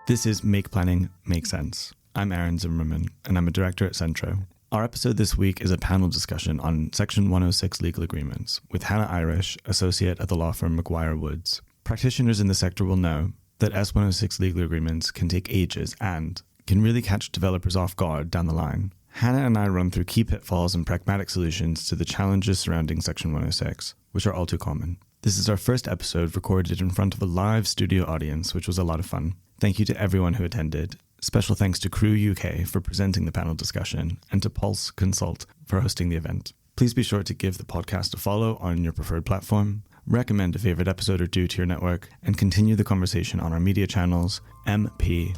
This is Make Planning Make Sense. I'm Aaron Zimmerman, and I'm a director at Centro. Our episode this week is a panel discussion on Section 106 legal agreements with Hannah Irish, associate at the law firm McGuireWoods. Practitioners in the sector will know that S106 legal agreements can take ages and can really catch developers off guard down the line. Hannah and I run through key pitfalls and pragmatic solutions to the challenges surrounding Section 106, which are all too common. This is our first episode recorded in front of a live studio audience, which was a lot of fun. Thank you to everyone who attended. Special thanks to Crew UK for presenting the panel discussion and to Pulse Consult for hosting the event. Please be sure to give the podcast a follow on your preferred platform, recommend a favorite episode or two to your network, and continue the conversation on our media channels, MPMS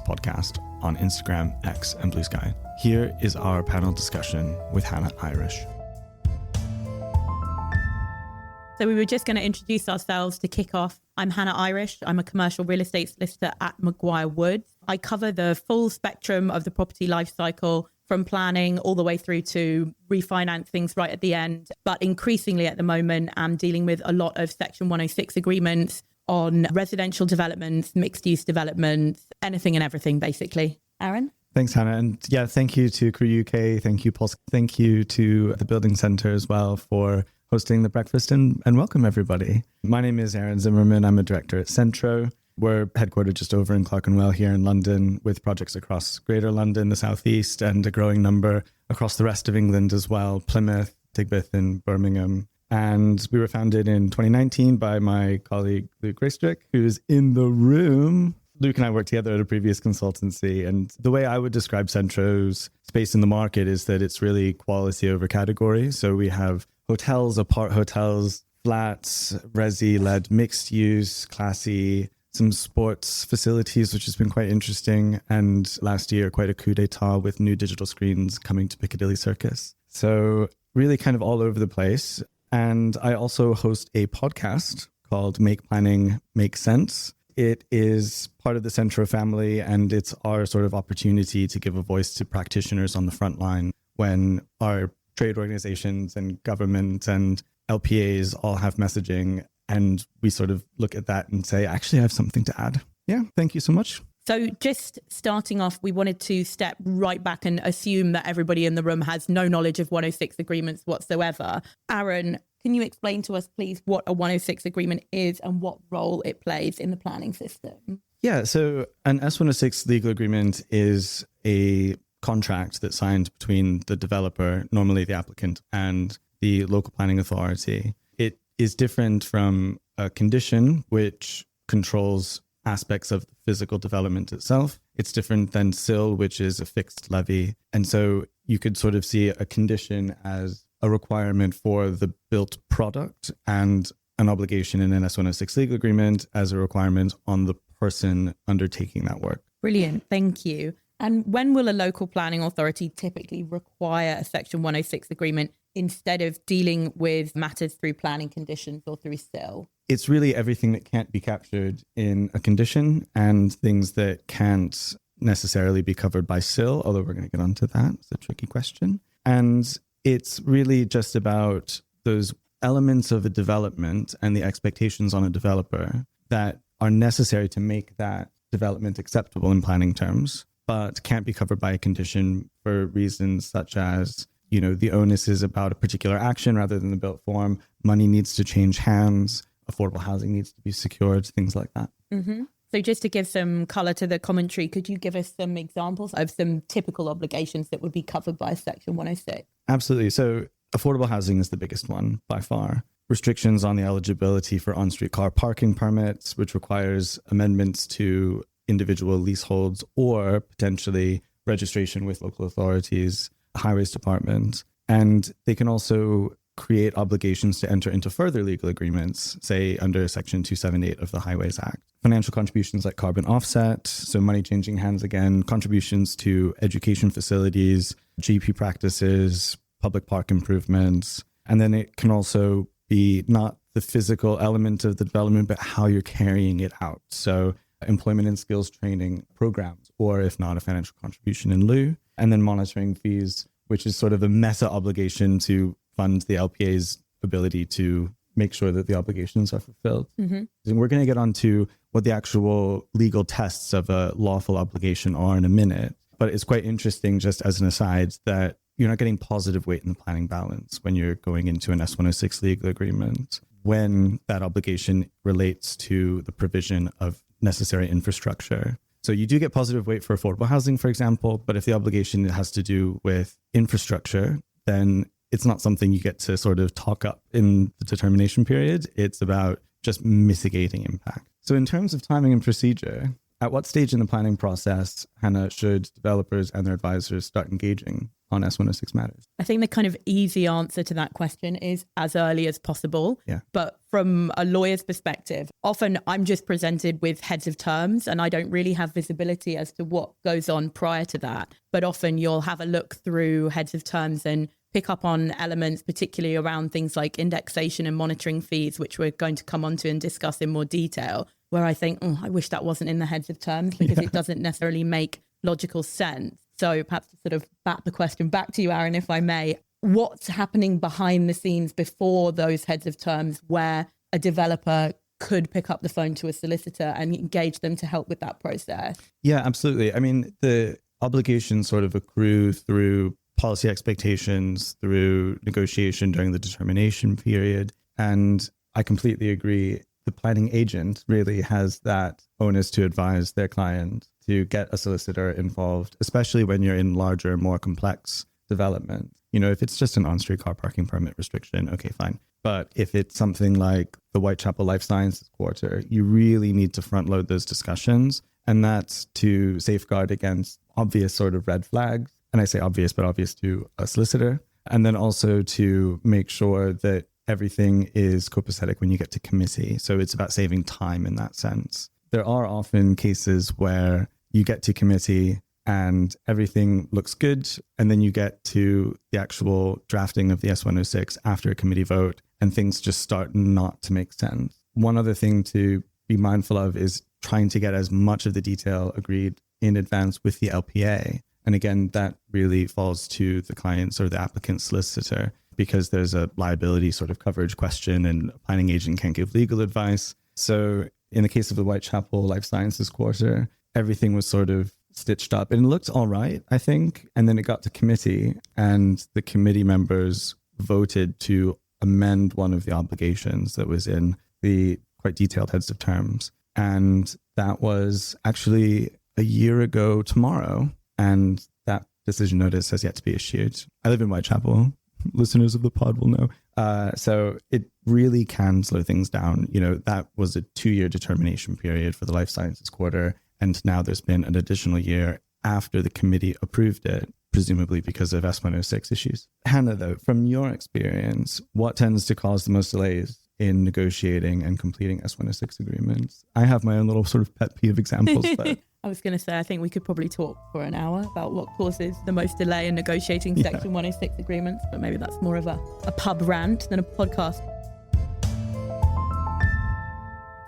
Podcast, on Instagram, X, and Blue Sky. Here is our panel discussion with Hannah Irish. So we were just going to introduce ourselves to kick off. I'm Hannah Irish. I'm a commercial real estate solicitor at McGuireWoods. I cover the full spectrum of the property life cycle, from planning all the way through to refinancings right at the end. But increasingly at the moment, I'm dealing with a lot of Section 106 agreements on residential developments, mixed-use developments, anything and everything, basically. Aaron? Thanks, Hannah. And yeah, thank you to Crew UK. Thank you, Pulse. Thank you to the Building Centre as well for hosting the breakfast, and welcome everybody. My name is Aaron Zimmerman. I'm a director at Centro. We're headquartered just over in Clerkenwell here in London, with projects across Greater London, the South East, and a growing number across the rest of England as well, Plymouth, Digbeth and Birmingham. And we were founded in 2019 by my colleague Luke Graystrick, who's in the room. Luke and I worked together at a previous consultancy, and the way I would describe Centro's space in the market is that it's really quality over category. So we have hotels, apart hotels, flats, resi-led mixed use, classy, some sports facilities, which has been quite interesting. And last year, quite a coup d'etat with new digital screens coming to Piccadilly Circus. So really kind of all over the place. And I also host a podcast called Make Planning Make Sense. It is part of the Centro family, and it's our sort of opportunity to give a voice to practitioners on the front line when our trade organizations and government and LPAs all have messaging, and we sort of look at that and say, actually, I have something to add. Yeah, thank you so much. So just starting off, we wanted to step right back and assume that everybody in the room has no knowledge of 106 agreements whatsoever. Aaron, can you explain to us, please, what a 106 agreement is and what role it plays in the planning system? Yeah, so an S106 legal agreement is a contract that's signed between the developer, normally the applicant, and the local planning authority. It is different from a condition, which controls aspects of the physical development itself. It's different than SIL, which is a fixed levy. And so you could sort of see a condition as a requirement for the built product, and an obligation in an S106 legal agreement as a requirement on the person undertaking that work. Brilliant. Thank you. And when will a local planning authority typically require a Section 106 agreement instead of dealing with matters through planning conditions or through SIL? It's really everything that can't be captured in a condition and things that can't necessarily be covered by SIL, although we're going to get onto that. It's a tricky question. And it's really just about those elements of a development and the expectations on a developer that are necessary to make that development acceptable in planning terms, but can't be covered by a condition for reasons such as, you know, the onus is about a particular action rather than the built form, money needs to change hands, affordable housing needs to be secured, things like that. Mm-hmm. So just to give some colour to the commentary, could you give us some examples of some typical obligations that would be covered by Section 106? Absolutely. So affordable housing is the biggest one by far. Restrictions on the eligibility for on-street car parking permits, which requires amendments to individual leaseholds or potentially registration with local authorities, highways department. And they can also create obligations to enter into further legal agreements, say under Section 278 of the Highways Act. Financial contributions like carbon offset, so money changing hands again, contributions to education facilities, GP practices, public park improvements. And then it can also be not the physical element of the development, but how you're carrying it out. So employment and skills training programs, or if not, a financial contribution in lieu. And then monitoring fees, which is sort of a meta obligation to fund the LPA's ability to make sure that the obligations are fulfilled. And we're going to get onto what the actual legal tests of a lawful obligation are in a minute. But it's quite interesting, just as an aside, that you're not getting positive weight in the planning balance when you're going into an S106 legal agreement, when that obligation relates to the provision of necessary infrastructure. So you do get positive weight for affordable housing, for example, but if the obligation has to do with infrastructure, then it's not something you get to sort of talk up in the determination period. It's about just mitigating impact. So in terms of timing and procedure, at what stage in the planning process, Hannah, should developers and their advisors start engaging on S106 matters? I think the kind of easy answer to that question is as early as possible. Yeah. But from a lawyer's perspective, often I'm just presented with heads of terms and I don't really have visibility as to what goes on prior to that. But often you'll have a look through heads of terms and pick up on elements, particularly around things like indexation and monitoring fees, which we're going to come on to and discuss in more detail, where I think, I wish that wasn't in the heads of terms because it doesn't necessarily make logical sense. So perhaps to sort of bat the question back to you, Aaron, if I may, what's happening behind the scenes before those heads of terms where a developer could pick up the phone to a solicitor and engage them to help with that process? Yeah, absolutely. I mean, the obligations sort of accrue through policy expectations, through negotiation during the determination period. And I completely agree. The planning agent really has that onus to advise their client to get a solicitor involved, especially when you're in larger, more complex development. You know, if it's just an on-street car parking permit restriction, okay, fine. But if it's something like the Whitechapel Life Sciences Quarter, you really need to front load those discussions. And that's to safeguard against obvious sort of red flags. And I say obvious, but obvious to a solicitor. And then also to make sure that everything is copacetic when you get to committee. So it's about saving time in that sense. There are often cases where you get to committee and everything looks good. And then you get to the actual drafting of the S106 after a committee vote and things just start not to make sense. One other thing to be mindful of is trying to get as much of the detail agreed in advance with the LPA. And again, that really falls to the client's or the applicant's solicitor because there's a liability sort of coverage question and a planning agent can't give legal advice. So in the case of the Whitechapel Life Sciences Quarter, everything was sort of stitched up and it looked all right, I think. And then it got to committee and the committee members voted to amend one of the obligations that was in the quite detailed heads of terms. And that was actually a year ago tomorrow. And that decision notice has yet to be issued. I live in Whitechapel. Listeners of the pod will know. So it really can slow things down. You know, that was a 2-year determination period for the Life Sciences Quarter. And now there's been an additional year after the committee approved it, presumably because of S106 issues. Hannah, though, from your experience, what tends to cause the most delays in negotiating and completing S106 agreements? I have my own little sort of pet peeve examples, but... I was going to say, I think we could probably talk for an hour about what causes the most delay in negotiating Section 106 agreements, but maybe that's more of a pub rant than a podcast.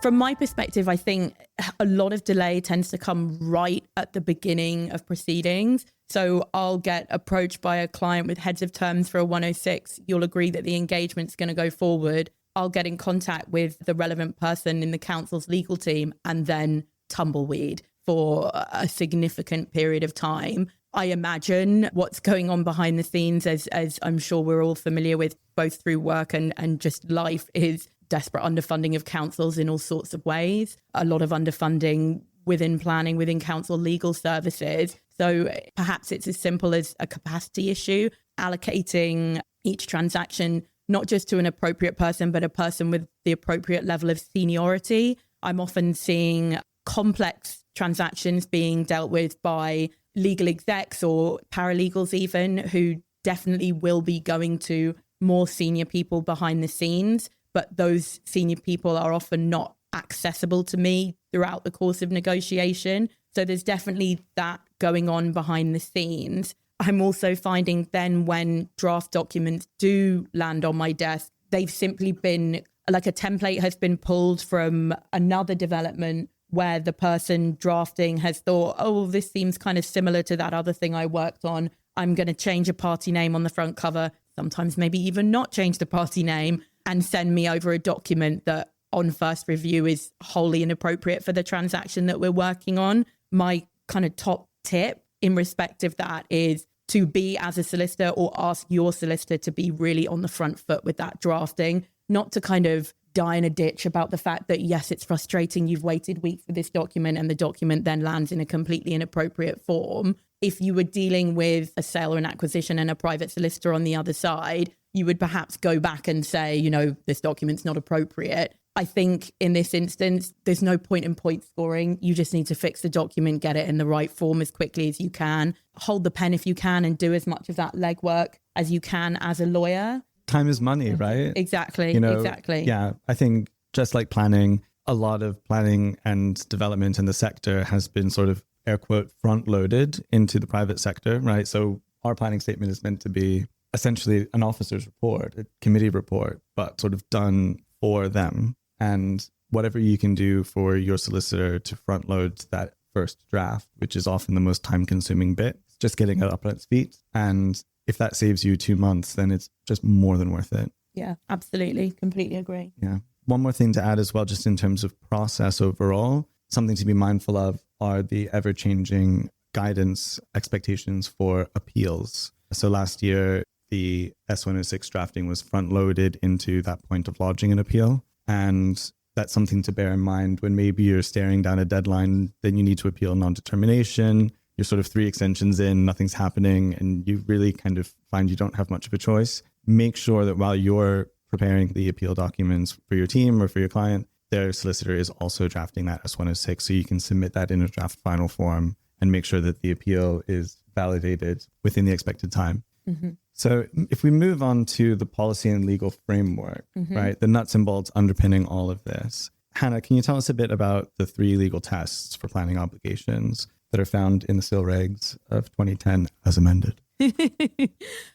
From my perspective, I think a lot of delay tends to come right at the beginning of proceedings. So I'll get approached by a client with heads of terms for a 106. You'll agree that the engagement's going to go forward. I'll get in contact with the relevant person in the council's legal team and then tumbleweed for a significant period of time. I imagine what's going on behind the scenes, as I'm sure we're all familiar with, both through work and just life, is desperate underfunding of councils in all sorts of ways. A lot of underfunding within planning, within council legal services. So perhaps it's as simple as a capacity issue, allocating each transaction not just to an appropriate person, but a person with the appropriate level of seniority. I'm often seeing complex transactions being dealt with by legal execs or paralegals even, who definitely will be going to more senior people behind the scenes, but those senior people are often not accessible to me throughout the course of negotiation. So there's definitely that going on behind the scenes. I'm also finding then when draft documents do land on my desk, they've simply been like a template has been pulled from another development where the person drafting has thought, oh, this seems kind of similar to that other thing I worked on. I'm going to change a party name on the front cover, sometimes maybe even not change the party name. and send me over a document that on first review is wholly inappropriate for the transaction that we're working on. My kind of top tip in respect of that is to be, as a solicitor, or ask your solicitor to be really on the front foot with that drafting, not to kind of die in a ditch about the fact that, yes, it's frustrating, you've waited weeks for this document and the document then lands in a completely inappropriate form. If you were dealing with a sale or an acquisition and a private solicitor on the other side, you would perhaps go back and say, you know, this document's not appropriate. I think in this instance, there's no point in point scoring. You just need to fix the document, get it in the right form as quickly as you can. Hold the pen if you can and do as much of that legwork as you can as a lawyer. Time is money, right? Exactly. Exactly. Yeah, I think just like planning, a lot of planning and development in the sector has been sort of air quote front loaded into the private sector, right? So our planning statement is meant to be essentially an officer's report, a committee report, but sort of done for them. And whatever you can do for your solicitor to front load that first draft, which is often the most time consuming bit, just getting it up on its feet. And if that saves you 2 months, then it's just more than worth it. Yeah, absolutely. Completely agree. Yeah. One more thing to add as well, just in terms of process overall, something to be mindful of are the ever-changing guidance expectations for appeals. So last year, the S106 drafting was front-loaded into that point of lodging an appeal. And that's something to bear in mind when maybe you're staring down a deadline, then you need to appeal non-determination. You're sort of 3 extensions in, nothing's happening, and you really kind of find you don't have much of a choice. Make sure that while you're preparing the appeal documents for your team or for your client, their solicitor is also drafting that S106, so you can submit that in a draft final form and make sure that the appeal is validated within the expected time. Mm-hmm. So if we move on to the policy and legal framework, right, the nuts and bolts underpinning all of this. Hannah, can you tell us a bit about the 3 legal tests for planning obligations that are found in the SIL regs of 2010 as amended?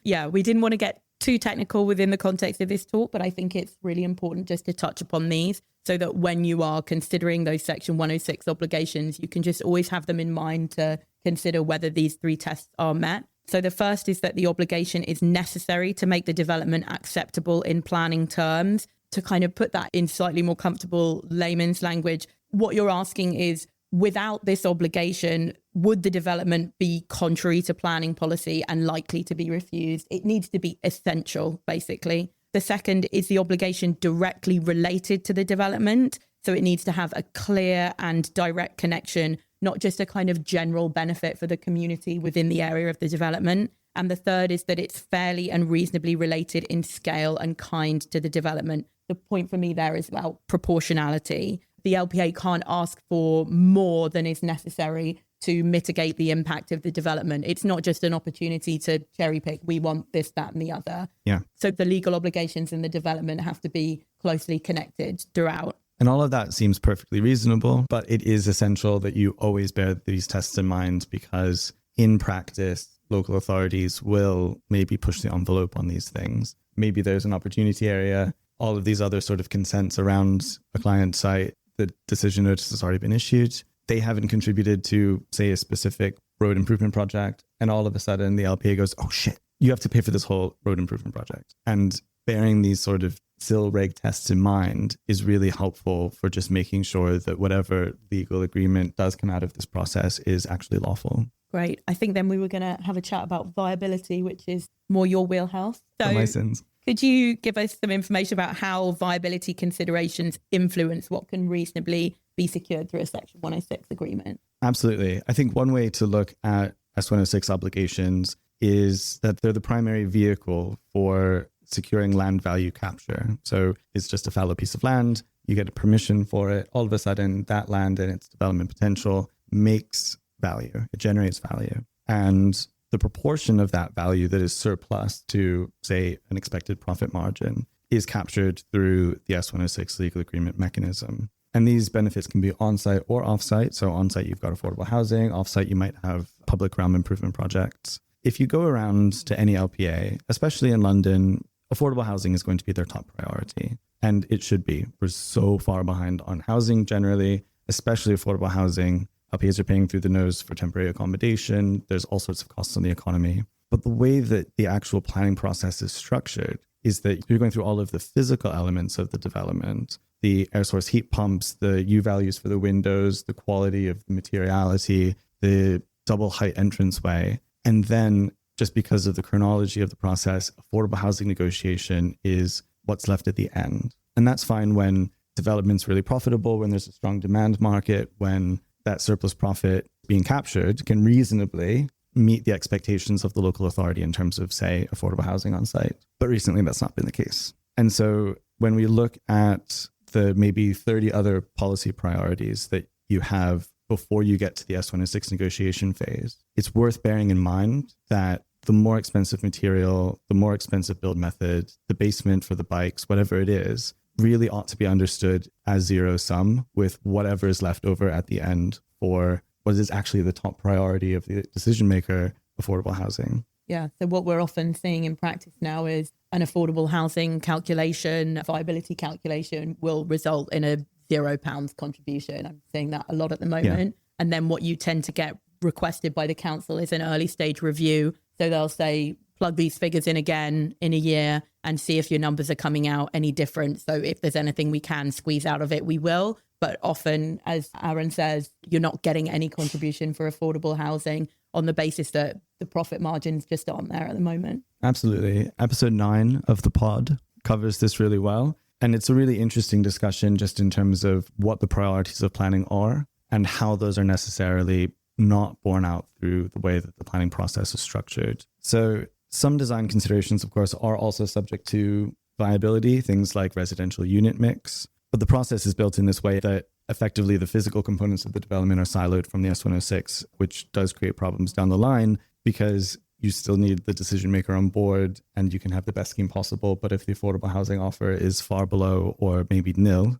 Yeah, we didn't want to get too technical within the context of this talk, but I think it's really important just to touch upon these so that when you are considering those Section 106 obligations, you can just always have them in mind to consider whether these 3 tests are met. So the first is that the obligation is necessary to make the development acceptable in planning terms. To kind of put that in slightly more comfortable layman's language, what you're asking is, without this obligation, would the development be contrary to planning policy and likely to be refused? It needs to be essential, basically. The second is the obligation directly related to the development. So it needs to have a clear and direct connection, not just a kind of general benefit for the community within the area of the development. And the third is that it's fairly and reasonably related in scale and kind to the development. The point for me there is about proportionality. The LPA can't ask for more than is necessary to mitigate the impact of the development. It's not just an opportunity to cherry pick, we want this, that, and the other. Yeah. So the legal obligations in the development have to be closely connected throughout. And all of that seems perfectly reasonable, but it is essential that you always bear these tests in mind, because in practice, local authorities will maybe push the envelope on these things. Maybe there's an opportunity area, all of these other sort of consents around a client site, the decision notice has already been issued. They haven't contributed to, say, a specific road improvement project. And all of a sudden the LPA goes, oh shit, you have to pay for this whole road improvement project. And bearing these sort of SIL reg tests in mind is really helpful for just making sure that whatever legal agreement does come out of this process is actually lawful. Great. I think then we were going to have a chat about viability, which is more your wheelhouse. So my sins. Could you give us some information about how viability considerations influence what can reasonably be secured through a Section 106 agreement? Absolutely. I think one way to look at S106 obligations is that they're the primary vehicle for securing land value capture. So it's just a fallow piece of land. You get a permission for it. All of a sudden, that land and its development potential makes value. It generates value. And the proportion of that value that is surplus to, say, an expected profit margin is captured through the S106 legal agreement mechanism. And these benefits can be on-site or off-site. So on-site, you've got affordable housing. Off-site, you might have public realm improvement projects. If you go around to any LPA, especially in London, affordable housing is going to be their top priority. And it should be. We're so far behind on housing generally, especially affordable housing. LPAs are paying through the nose for temporary accommodation. There's all sorts of costs on the economy. But the way that the actual planning process is structured is that you're going through all of the physical elements of the development, the air source heat pumps, the U values for the windows, the quality of the materiality, the double height entranceway. And then just because of the chronology of the process, affordable housing negotiation is what's left at the end. And that's fine when development's really profitable, when there's a strong demand market, when that surplus profit being captured can reasonably meet the expectations of the local authority in terms of, say, affordable housing on site. But recently that's not been the case. And so when we look at the maybe 30 other policy priorities that you have before you get to the S106 negotiation phase, it's worth bearing in mind that the more expensive material, the more expensive build method, the basement for the bikes, whatever it is, really ought to be understood as zero sum with whatever is left over at the end for what is actually the top priority of the decision maker, affordable housing. Yeah. So what we're often seeing in practice now is an affordable housing calculation, viability calculation will result in a £0 contribution. I'm seeing that a lot at the moment. Yeah. And then what you tend to get requested by the council is an early stage review. So they'll say, plug these figures in again in a year and see if your numbers are coming out any different. So if there's anything we can squeeze out of it, we will. But often, as Aaron says, you're not getting any contribution for affordable housing on the basis that the profit margins just aren't there at the moment. Absolutely. Episode 9 of the pod covers this really well. And it's a really interesting discussion just in terms of what the priorities of planning are and how those are necessarily not borne out through the way that the planning process is structured. So some design considerations, of course, are also subject to viability, things like residential unit mix. But the process is built in this way that effectively the physical components of the development are siloed from the S106, which does create problems down the line because you still need the decision maker on board and you can have the best scheme possible. But if the affordable housing offer is far below or maybe nil,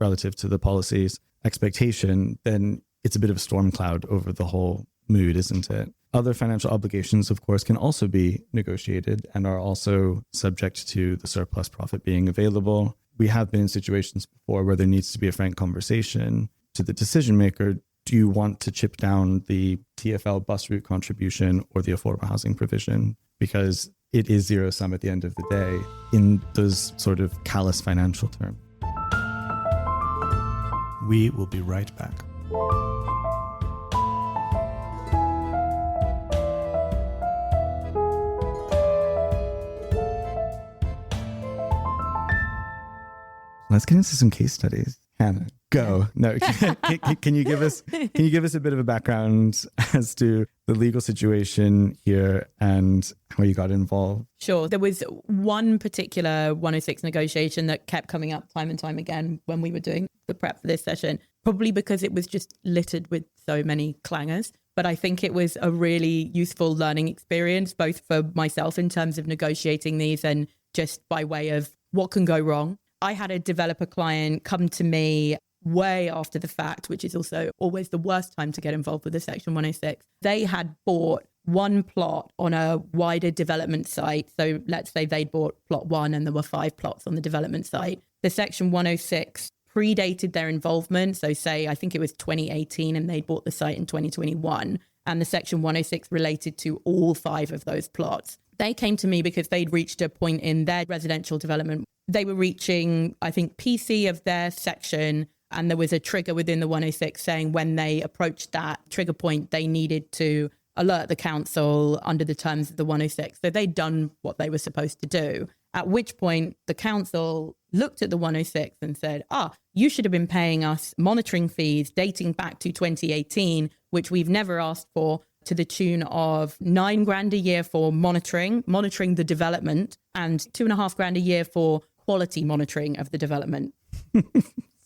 relative to the policy's expectation, then it's a bit of a storm cloud over the whole mood, isn't it? Other financial obligations, of course, can also be negotiated and are also subject to the surplus profit being available. We have been in situations before where there needs to be a frank conversation to the decision maker. Do you want to chip down the TfL bus route contribution or the affordable housing provision? Because it is zero sum at the end of the day in those sort of callous financial terms. We will be right back. Let's get into some case studies. Hannah, go. No, can you give us a bit of a background as to the legal situation here and how you got involved? Sure. There was one particular 106 negotiation that kept coming up time and time again when we were doing the prep for this session, probably because it was just littered with so many clangers. But I think it was a really useful learning experience, both for myself in terms of negotiating these and just by way of what can go wrong. I had a developer client come to me way after the fact, which is also always the worst time to get involved with a Section 106. They had bought one plot on a wider development site. So let's say they'd bought plot 1 and there were 5 plots on the development site. The Section 106 predated their involvement. So say, I think it was 2018 and they bought the site in 2021. And the Section 106 related to all 5 of those plots. They came to me because they'd reached a point in their residential development. They were reaching, I think, PC of their section, and there was a trigger within the 106 saying when they approached that trigger point, they needed to alert the council under the terms of the 106. So they'd done what they were supposed to do, at which point the council looked at the 106 and said, you should have been paying us monitoring fees dating back to 2018, which we've never asked for, to the tune of $9,000 a year for monitoring the development and $2,500 a year for quality monitoring of the development.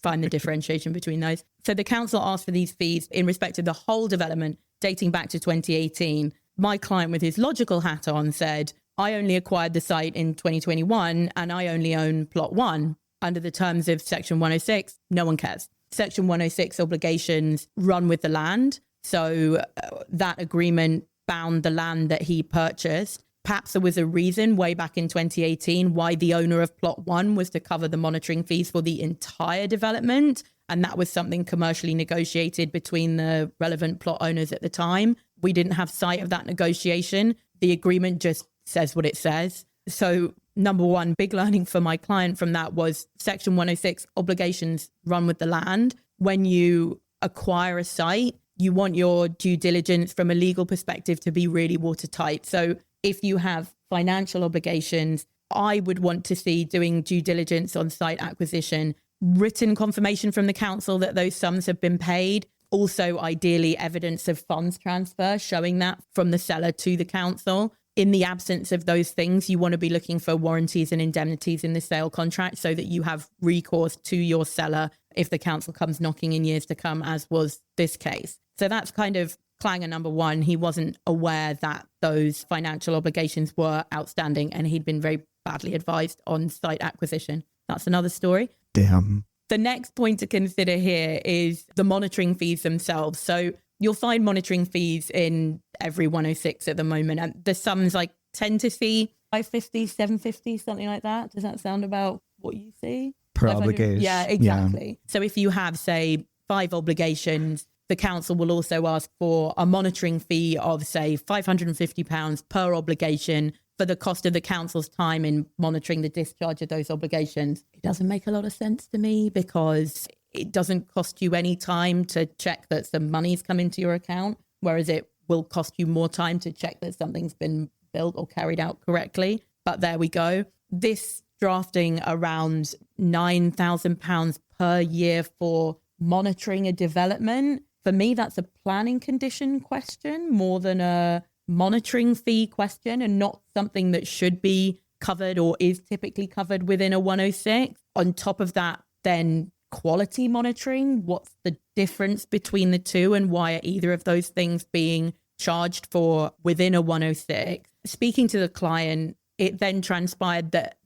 Find the differentiation between those. So the council asked for these fees in respect of the whole development dating back to 2018. My client with his logical hat on said, I only acquired the site in 2021 and I only own plot 1. Under the terms of Section 106, no one cares. Section 106 obligations run with the land. So that agreement bound the land that he purchased. Perhaps there was a reason way back in 2018 why the owner of plot 1 was to cover the monitoring fees for the entire development. And that was something commercially negotiated between the relevant plot owners at the time. We didn't have sight of that negotiation. The agreement just says what it says. So number one, big learning for my client from that was Section 106 obligations run with the land. When you acquire a site, you want your due diligence from a legal perspective to be really watertight. So if you have financial obligations, I would want to see doing due diligence on site acquisition, written confirmation from the council that those sums have been paid. Also, ideally, evidence of funds transfer showing that from the seller to the council. In the absence of those things, you want to be looking for warranties and indemnities in the sale contract so that you have recourse to your seller if the council comes knocking in years to come, as was this case. So that's kind of clanger number one. He wasn't aware that those financial obligations were outstanding and he'd been very badly advised on site acquisition. That's another story. Damn. The next point to consider here is the monitoring fees themselves. So you'll find monitoring fees in every 106 at the moment. And the sums I tend to see 550, 750, something like that. Does that sound about what you see? Per obligation. Yeah, exactly. Yeah. So if you have, say, 5 obligations, the council will also ask for a monitoring fee of, say, £550 per obligation for the cost of the council's time in monitoring the discharge of those obligations. It doesn't make a lot of sense to me because it doesn't cost you any time to check that some money's come into your account, whereas it will cost you more time to check that something's been built or carried out correctly. But there we go. This drafting around £9,000 per year for monitoring a development, for me, that's a planning condition question more than a monitoring fee question, and not something that should be covered or is typically covered within a 106. On top of that, then quality monitoring, what's the difference between the two and why are either of those things being charged for within a 106? Speaking to the client, it then transpired that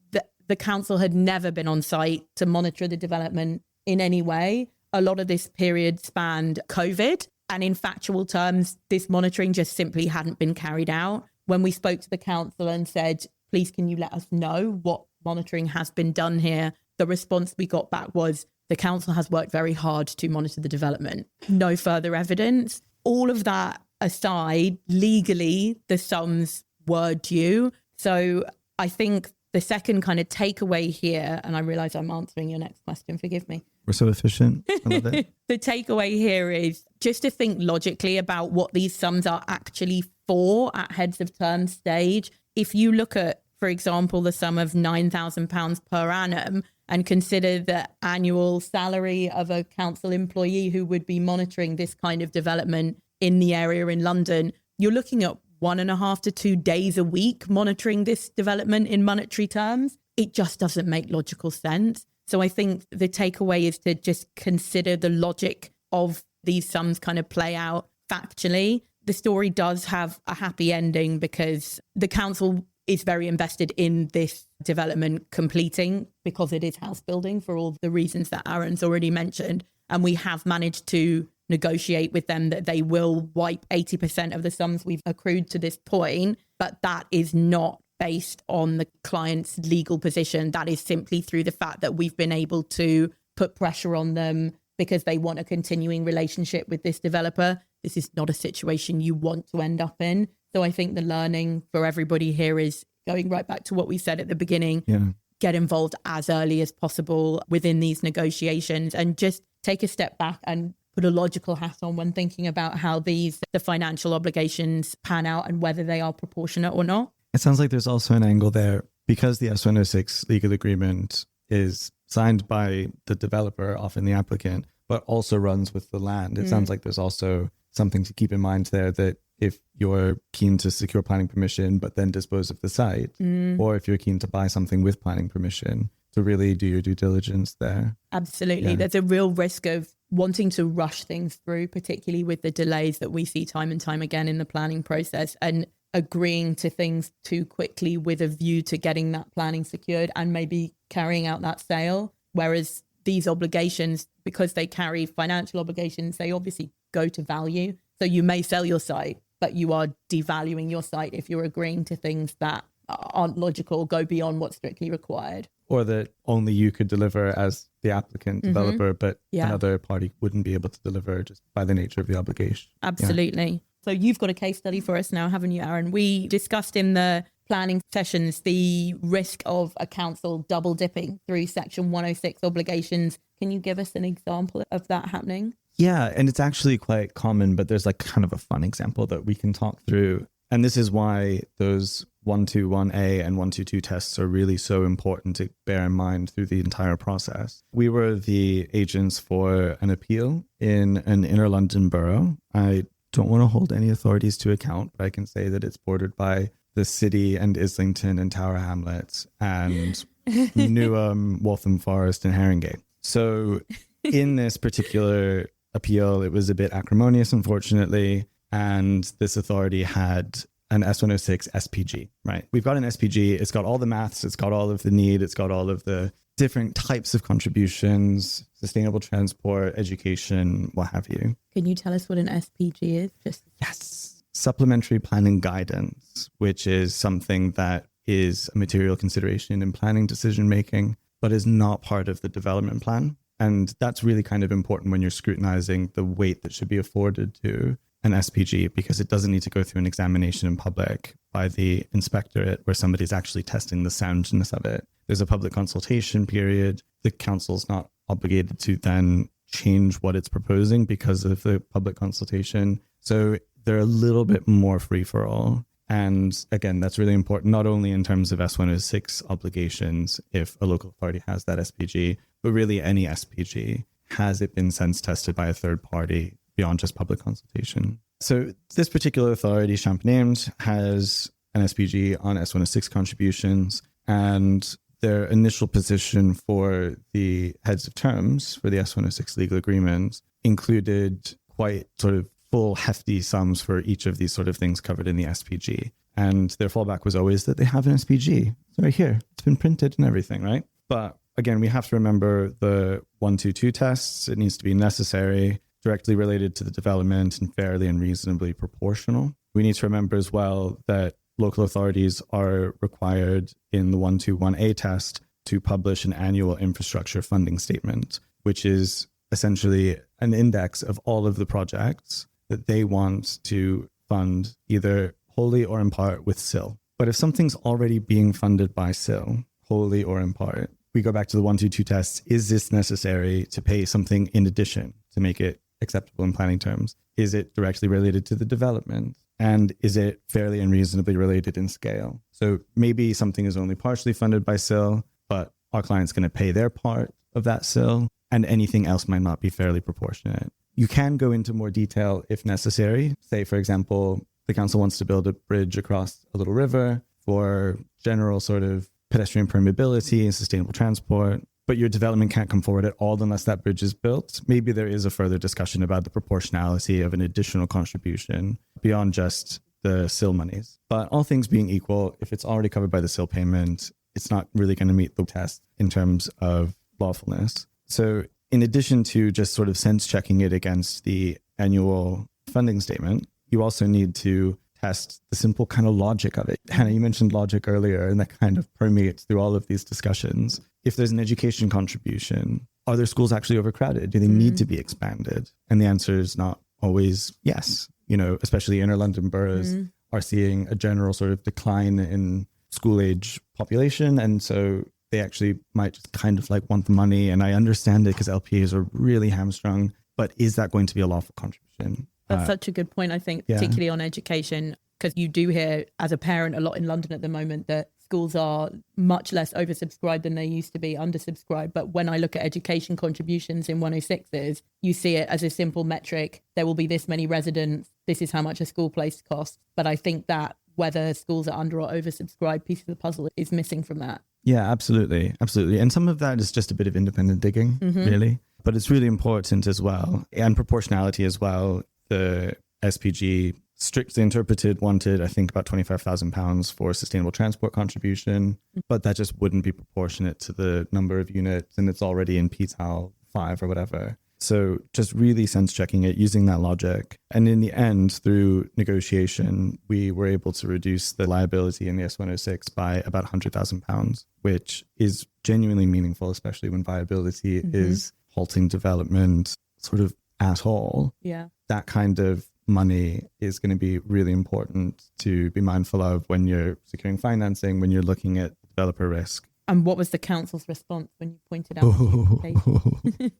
the council had never been on site to monitor the development in any way. A lot of this period spanned COVID. And in factual terms, this monitoring just simply hadn't been carried out. When we spoke to the council and said, please, can you let us know what monitoring has been done here? The response we got back was, the council has worked very hard to monitor the development. No further evidence. All of that aside, legally, the sums were due. So I think the second kind of takeaway here, and I realize I'm answering your next question, forgive me. We're so efficient. I love it. The takeaway here is just to think logically about what these sums are actually for at heads of term stage. If you look at, for example, the sum of £9,000 per annum and consider the annual salary of a council employee who would be monitoring this kind of development in the area in London, you're looking at 1.5 to 2 days a week monitoring this development in monetary terms. It just doesn't make logical sense. So I think the takeaway is to just consider the logic of these sums kind of play out factually. The story does have a happy ending because the council is very invested in this development completing because it is house building for all the reasons that Aaron's already mentioned. And we have managed to negotiate with them that they will wipe 80% of the sums we've accrued to this point. But that is not based on the client's legal position. That is simply through the fact that we've been able to put pressure on them because they want a continuing relationship with this developer. This is not a situation you want to end up in. So I think the learning for everybody here is going right back to what we said at the beginning. Yeah. Get involved as early as possible within these negotiations and just take a step back and put a logical hat on when thinking about how the financial obligations pan out and whether they are proportionate or not. It sounds like there's also an angle there because the S106 legal agreement is signed by the developer, often the applicant, but also runs with the land. It sounds like there's also something to keep in mind there that if you're keen to secure planning permission, but then dispose of the site, or if you're keen to buy something with planning permission, to really do your due diligence there. Absolutely. Yeah. There's a real risk of wanting to rush things through, particularly with the delays that we see time and time again in the planning process, and agreeing to things too quickly with a view to getting that planning secured and maybe carrying out that sale. Whereas these obligations, because they carry financial obligations, they obviously go to value. So you may sell your site, but you are devaluing your site if you're agreeing to things that aren't logical, go beyond what's strictly required. Or that only you could deliver as the applicant developer, but another party wouldn't be able to deliver just by the nature of the obligation. Absolutely. Yeah. So you've got a case study for us now, haven't you, Aaron? We discussed in the planning sessions the risk of a council double dipping through Section 106 obligations. Can you give us an example of that happening? Yeah, and it's actually quite common, but there's like kind of a fun example that we can talk through. And this is why those 121A and 122 tests are really so important to bear in mind through the entire process. We were the agents for an appeal in an inner London borough. I don't want to hold any authorities to account, but I can say that it's bordered by the City and Islington and Tower Hamlets and Newham, Waltham Forest and Haringey. So in this particular appeal, it was a bit acrimonious, unfortunately, and this authority had an S106 SPG, right? We've got an SPG, it's got all the maths, it's got all of the need, it's got all of the different types of contributions, sustainable transport, education, what have you. Can you tell us what an SPG is? Yes. Supplementary planning guidance, which is something that is a material consideration in planning decision making, but is not part of the development plan. And that's really kind of important when you're scrutinizing the weight that should be afforded to an SPG, because it doesn't need to go through an examination in public by the inspectorate where somebody's actually testing the soundness of it. There's a public consultation period. The council's not obligated to then change what it's proposing because of the public consultation. So they're a little bit more free for all. And again, that's really important, not only in terms of S106 obligations, if a local authority has that SPG, but really any SPG. Has it been sense tested by a third party beyond just public consultation? So this particular authority, Champ named, has an SPG on S106 contributions, and their initial position for the heads of terms for the S106 legal agreements included quite sort of full hefty sums for each of these sort of things covered in the SPG. And their fallback was always that they have an SPG. It's right here. It's been printed and everything, right? But again, we have to remember the 122 tests. It needs to be necessary, directly related to the development, and fairly and reasonably proportional. We need to remember as well that local authorities are required in the 121A test to publish an annual infrastructure funding statement, which is essentially an index of all of the projects that they want to fund either wholly or in part with SIL. But if something's already being funded by SIL, wholly or in part, we go back to the 122 tests. Is this necessary to pay something in addition to make it acceptable in planning terms? Is it directly related to the development? And is it fairly and reasonably related in scale? So maybe something is only partially funded by SIL, but our client's going to pay their part of that SIL, and anything else might not be fairly proportionate. You can go into more detail if necessary. Say, for example, the council wants to build a bridge across a little river for general sort of pedestrian permeability and sustainable transport, but your development can't come forward at all unless that bridge is built. Maybe there is a further discussion about the proportionality of an additional contribution beyond just the SIL monies. But all things being equal, if it's already covered by the SIL payment, it's not really going to meet the test in terms of lawfulness. So in addition to just sort of sense checking it against the annual funding statement, you also need to test the simple kind of logic of it. Hannah, you mentioned logic earlier, and that kind of permeates through all of these discussions. If there's an education contribution, are their schools actually overcrowded? Do they need to be expanded? And the answer is not always yes. You know, especially inner London boroughs are seeing a general sort of decline in school age population. And so they actually might just kind of like want the money. And I understand it because LPAs are really hamstrung, but is that going to be a lawful contribution? That's such a good point, I think, particularly on education, because you do hear as a parent a lot in London at the moment that schools are much less oversubscribed than they used to be, undersubscribed. But when I look at education contributions in 106s, you see it as a simple metric. There will be this many residents. This is how much a school place costs. But I think that whether schools are under or oversubscribed piece of the puzzle is missing from that. Yeah, absolutely. Absolutely. And some of that is just a bit of independent digging, really. But it's really important as well. And proportionality as well. The SPG, strictly interpreted, wanted, I think, about £25,000 for sustainable transport contribution, but that just wouldn't be proportionate to the number of units, and it's already in PTAL 5 or whatever. So just really sense checking it, using that logic. And in the end, through negotiation, we were able to reduce the liability in the S106 by about £100,000, which is genuinely meaningful, especially when viability is halting development sort of at all. Yeah. That kind of money is going to be really important to be mindful of when you're securing financing, when you're looking at developer risk. And what was the council's response when you pointed out? I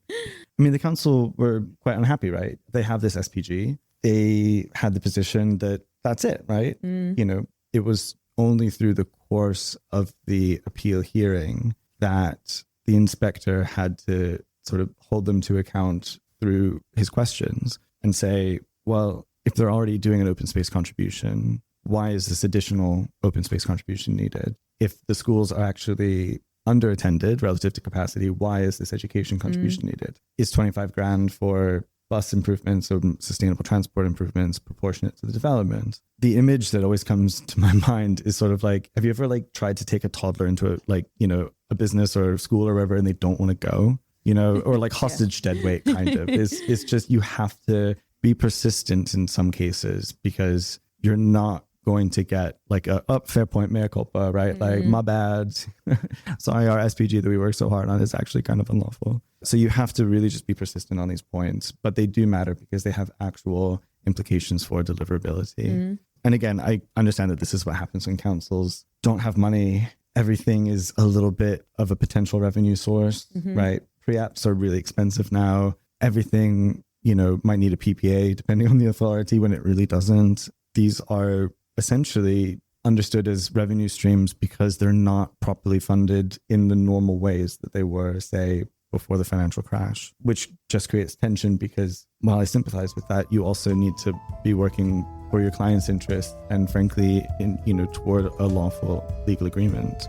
mean, the council were quite unhappy, right? They have this SPG. They had the position that that's it, right? You know, it was only through the course of the appeal hearing that the inspector had to sort of hold them to account through his questions and say, well, if they're already doing an open space contribution, why is this additional open space contribution needed? If the schools are actually underattended relative to capacity, why is this education contribution needed? Is 25 grand for bus improvements or sustainable transport improvements proportionate to the development? The image that always comes to my mind is sort of like, have you ever like tried to take a toddler into a business or school or wherever and they don't want to go, or like hostage dead weight kind of. It's just, you have to be persistent in some cases because you're not going to get like fair point, mea culpa, right? Like, my bad. Sorry, our SPG that we work so hard on is actually kind of unlawful. So you have to really just be persistent on these points, but they do matter because they have actual implications for deliverability. And again, I understand that this is what happens when councils don't have money. Everything is a little bit of a potential revenue source, right? Pre-apps are really expensive now. Everything, might need a PPA depending on the authority when it really doesn't. These are essentially understood as revenue streams because they're not properly funded in the normal ways that they were, say, before the financial crash, which just creates tension because while I sympathize with that, you also need to be working for your client's interest and frankly, toward a lawful legal agreement.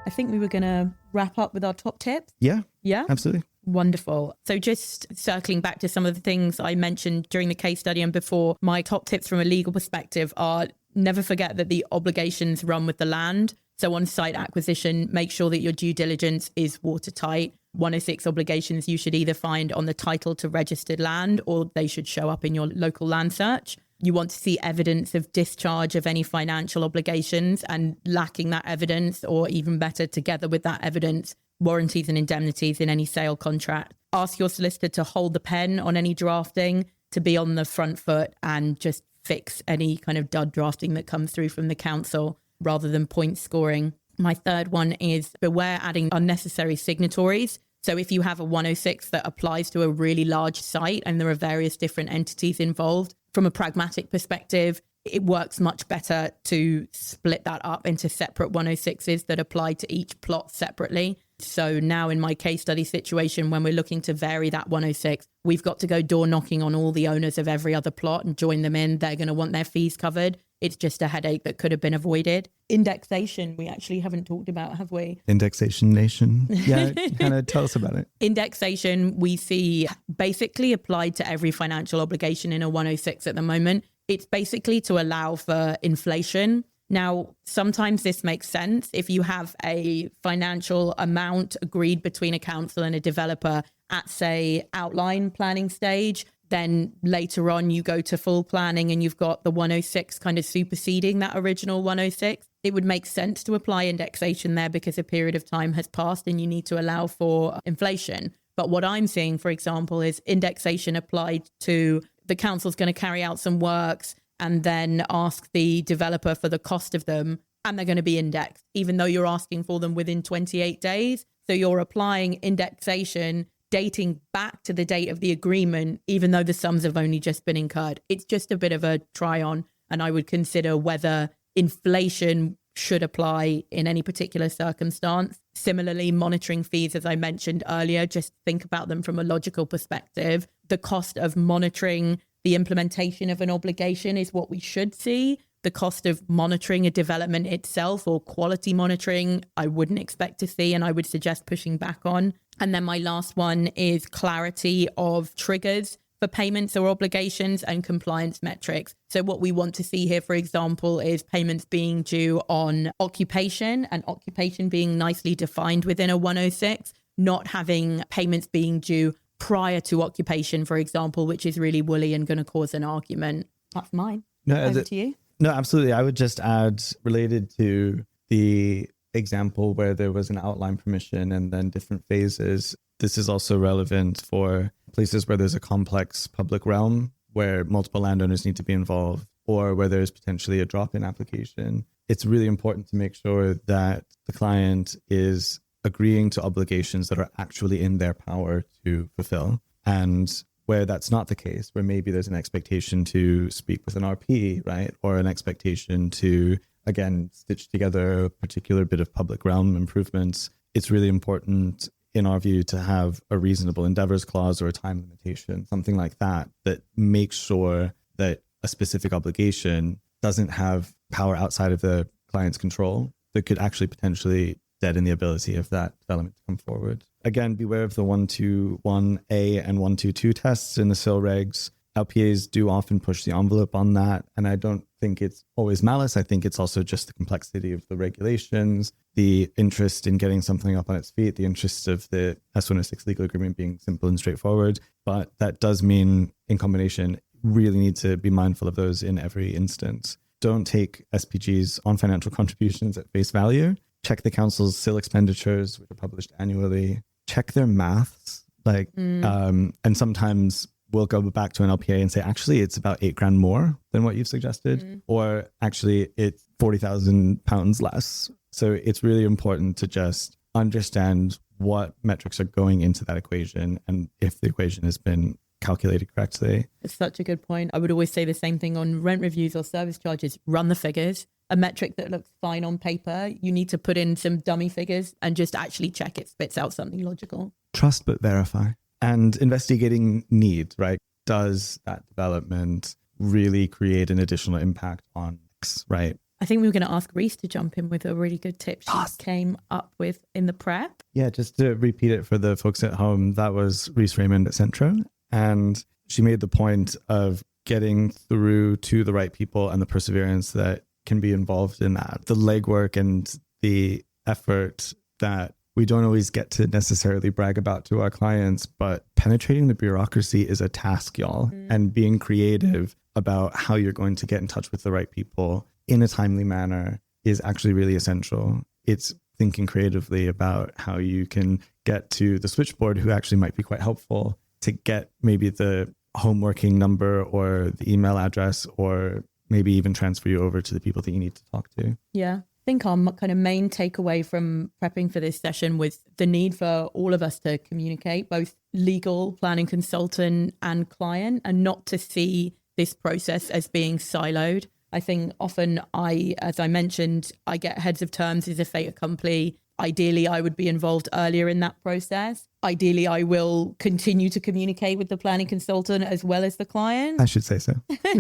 I think we were going to wrap up with our top tips. Yeah, absolutely. Wonderful. So just circling back to some of the things I mentioned during the case study and before, my top tips from a legal perspective are never forget that the obligations run with the land. So on site acquisition, make sure that your due diligence is watertight. 106 obligations you should either find on the title to registered land or they should show up in your local land search. You want to see evidence of discharge of any financial obligations, and lacking that evidence, or even better, together with that evidence, warranties and indemnities in any sale contract. Ask your solicitor to hold the pen on any drafting, to be on the front foot and just fix any kind of dud drafting that comes through from the council rather than point scoring. My third one is beware adding unnecessary signatories. So if you have a 106 that applies to a really large site and there are various different entities involved, from a pragmatic perspective, it works much better to split that up into separate 106s that apply to each plot separately. So now in my case study situation, when we're looking to vary that 106, we've got to go door knocking on all the owners of every other plot and join them in. They're going to want their fees covered. It's just a headache that could have been avoided. Indexation, we actually haven't talked about, have we? Indexation nation. Yeah, kind of tell us about it. Indexation, we see basically applied to every financial obligation in a 106 at the moment. It's basically to allow for inflation. Now, sometimes this makes sense. If you have a financial amount agreed between a council and a developer at, say, outline planning stage, then later on you go to full planning and you've got the 106 kind of superseding that original 106. It would make sense to apply indexation there because a period of time has passed and you need to allow for inflation. But what I'm seeing, for example, is indexation applied to the council's going to carry out some works and then ask the developer for the cost of them, and they're going to be indexed, even though you're asking for them within 28 days. So you're applying indexation dating back to the date of the agreement, even though the sums have only just been incurred. It's just a bit of a try on, and I would consider whether inflation should apply in any particular circumstance. Similarly, monitoring fees, as I mentioned earlier, just think about them from a logical perspective. The cost of monitoring the implementation of an obligation is what we should see. The cost of monitoring a development itself or quality monitoring, I wouldn't expect to see, and I would suggest pushing back on. And then my last one is clarity of triggers for payments or obligations and compliance metrics. So what we want to see here, for example, is payments being due on occupation, and occupation being nicely defined within a 106, not having payments being due prior to occupation, for example, which is really woolly and going to cause an argument. That's mine. Over to you. No, absolutely. I would just add, related to the example where there was an outline permission and then different phases, this is also relevant for places where there's a complex public realm where multiple landowners need to be involved, or where there's potentially a drop-in application. It's really important to make sure that the client is agreeing to obligations that are actually in their power to fulfill. And where that's not the case, where maybe there's an expectation to speak with an RP, right? Or an expectation to, again, stitch together a particular bit of public realm improvements, it's really important, in our view, to have a reasonable endeavors clause or a time limitation, something like that, that makes sure that a specific obligation doesn't have power outside of the client's control that could actually potentially deaden the ability of that development to come forward. Again, beware of the 121A and 122 tests in the SIL regs. LPAs do often push the envelope on that, and I don't think it's always malice. I think it's also just the complexity of the regulations, the interest in getting something up on its feet, the interest of the S106 legal agreement being simple and straightforward. But that does mean, in combination, really need to be mindful of those in every instance. Don't take SPGs on financial contributions at face value. Check the council's SIL expenditures, which are published annually. Check their maths, and sometimes we'll go back to an LPA and say, actually, it's about £8,000 more than what you've suggested, or actually it's £40,000 less. So it's really important to just understand what metrics are going into that equation and if the equation has been calculated correctly. It's such a good point. I would always say the same thing on rent reviews or service charges. Run the figures. A metric that looks fine on paper, you need to put in some dummy figures and just actually check it spits out something logical. Trust but verify. And investigating need, right? Does that development really create an additional impact on X, right? I think we were going to ask Reese to jump in with a really good tip she came up with in the prep. Yeah, just to repeat it for the folks at home, that was Reese Raymond at Centro. And she made the point of getting through to the right people and the perseverance that can be involved in that. The legwork and the effort that we don't always get to necessarily brag about to our clients, but penetrating the bureaucracy is a task, y'all. And being creative about how you're going to get in touch with the right people in a timely manner is actually really essential. It's thinking creatively about how you can get to the switchboard who actually might be quite helpful to get maybe the home working number or the email address, or maybe even transfer you over to the people that you need to talk to. Yeah. I think our kind of main takeaway from prepping for this session was the need for all of us to communicate, both legal, planning consultant and client, and not to see this process as being siloed. I think often as I mentioned, I get heads of terms as a fait accompli. Ideally, I would be involved earlier in that process. Ideally, I will continue to communicate with the planning consultant as well as the client. I should say so.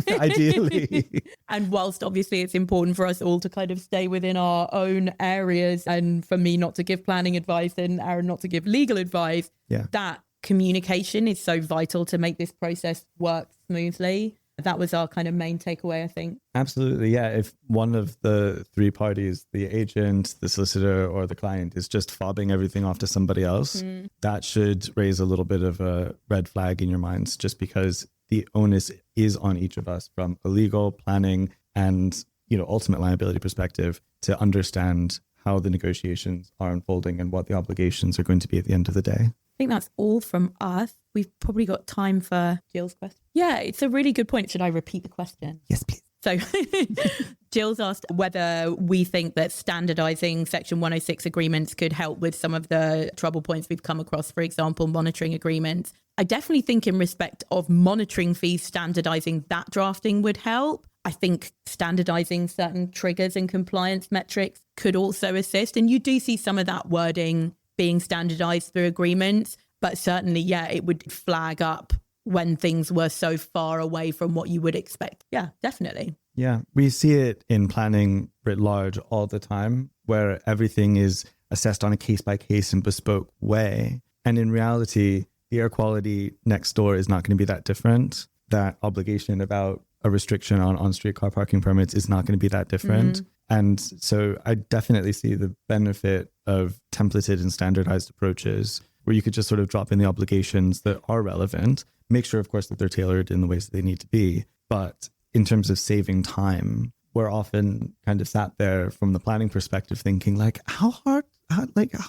Ideally. And whilst obviously it's important for us all to kind of stay within our own areas, and for me not to give planning advice and Aaron not to give legal advice, that communication is so vital to make this process work smoothly. That was our kind of main takeaway, I think. Absolutely. Yeah. If one of the three parties, the agent, the solicitor, or the client, is just fobbing everything off to somebody else, that should raise a little bit of a red flag in your minds, just because the onus is on each of us from a legal, planning, and ultimate liability perspective to understand how the negotiations are unfolding and what the obligations are going to be at the end of the day. I think that's all from us. We've probably got time for Jill's question. Yeah, it's a really good point. Should I repeat the question? Yes, please. So Jill's asked whether we think that standardizing Section 106 agreements could help with some of the trouble points we've come across, for example, monitoring agreements. I definitely think in respect of monitoring fees, standardizing that drafting would help. I think standardizing certain triggers and compliance metrics could also assist. And you do see some of that wording being standardized through agreements, but certainly, it would flag up when things were so far away from what you would expect. Yeah, definitely. Yeah, we see it in planning writ large all the time, where everything is assessed on a case-by-case and bespoke way. And in reality, the air quality next door is not going to be that different. That obligation about a restriction on on-street car parking permits is not going to be that different. And so I definitely see the benefit of templated and standardized approaches where you could just sort of drop in the obligations that are relevant, make sure, of course, that they're tailored in the ways that they need to be. But in terms of saving time, we're often kind of sat there from the planning perspective thinking like, how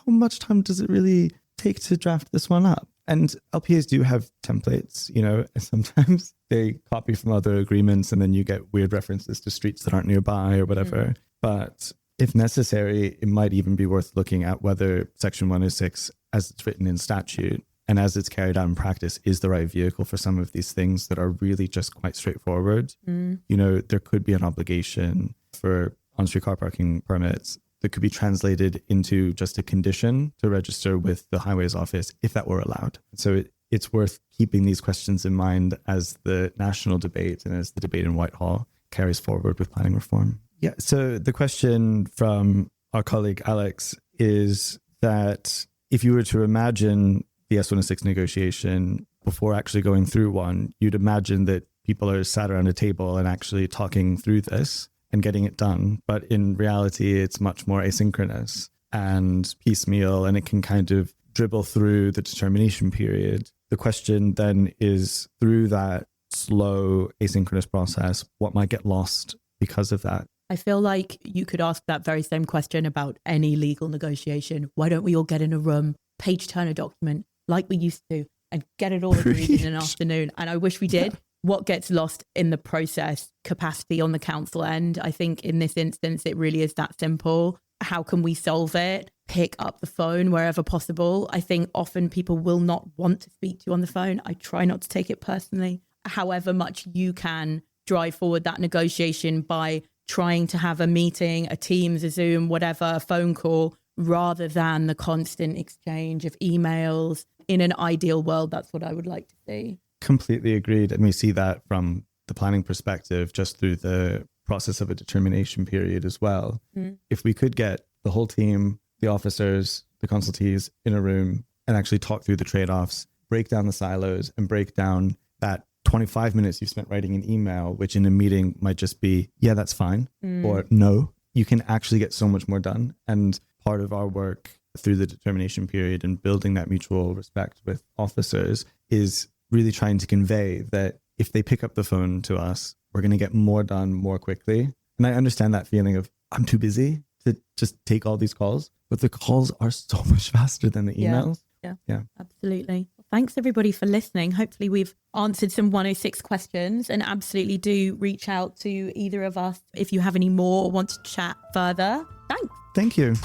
much time does it really take to draft this one up? And LPAs do have templates, and sometimes they copy from other agreements and then you get weird references to streets that aren't nearby or whatever. But if necessary, it might even be worth looking at whether Section 106, as it's written in statute and as it's carried out in practice, is the right vehicle for some of these things that are really just quite straightforward. There could be an obligation for on-street car parking permits that could be translated into just a condition to register with the Highways Office if that were allowed. So it's worth keeping these questions in mind as the national debate and as the debate in Whitehall carries forward with planning reform. Yeah, so the question from our colleague Alex is that if you were to imagine the S106 negotiation before actually going through one, you'd imagine that people are sat around a table and actually talking through this and getting it done. But in reality, it's much more asynchronous and piecemeal, and it can kind of dribble through the determination period. The question then is, through that slow asynchronous process, what might get lost because of that? I feel like you could ask that very same question about any legal negotiation. Why don't we all get in a room, page turn a document like we used to, and get it all agreed in an afternoon? And I wish we did. What gets lost in the process? Capacity on the council end. I think in this instance, it really is that simple. How can we solve it? Pick up the phone wherever possible. I think often people will not want to speak to you on the phone. I try not to take it personally. However much you can drive forward that negotiation by trying to have a meeting, a Teams, a Zoom, whatever, a phone call, rather than the constant exchange of emails. In an ideal world, that's what I would like to see. Completely agreed. And we see that from the planning perspective, just through the process of a determination period as well. If we could get the whole team, the officers, the consultees in a room and actually talk through the trade-offs, break down the silos and break down that 25 minutes you've spent writing an email, which in a meeting might just be, yeah, that's fine, or no, you can actually get so much more done. And part of our work through the determination period and building that mutual respect with officers is really trying to convey that if they pick up the phone to us, we're going to get more done more quickly. And I understand that feeling of, I'm too busy to just take all these calls, but the calls are so much faster than the emails. Yeah, absolutely. Thanks everybody for listening. Hopefully we've answered some 106 questions, and absolutely do reach out to either of us if you have any more or want to chat further. Thanks. Thank you.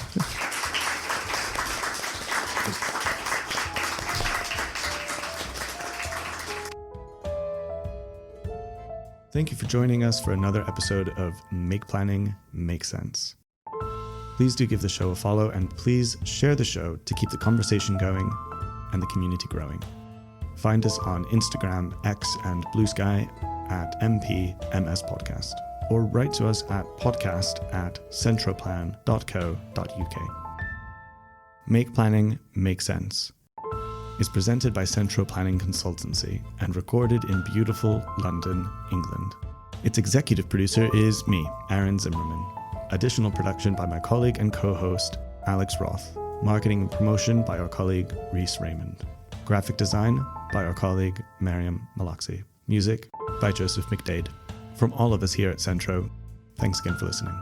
Thank you for joining us for another episode of Make Planning Make Sense. Please do give the show a follow, and please share the show to keep the conversation going and the community growing. Find us on Instagram, X, and Blue Sky at MPMS Podcast, or write to us at podcast@centroplan.co.uk. Make Planning Make Sense is presented by Centro Planning Consultancy and recorded in beautiful London, England. Its executive producer is me, Aaron Zimmerman. Additional production by my colleague and co-host, Alex Roth. Marketing and promotion by our colleague, Reese Raymond. Graphic design by our colleague, Mariam Malaxi. Music by Joseph McDade. From all of us here at Centro, thanks again for listening.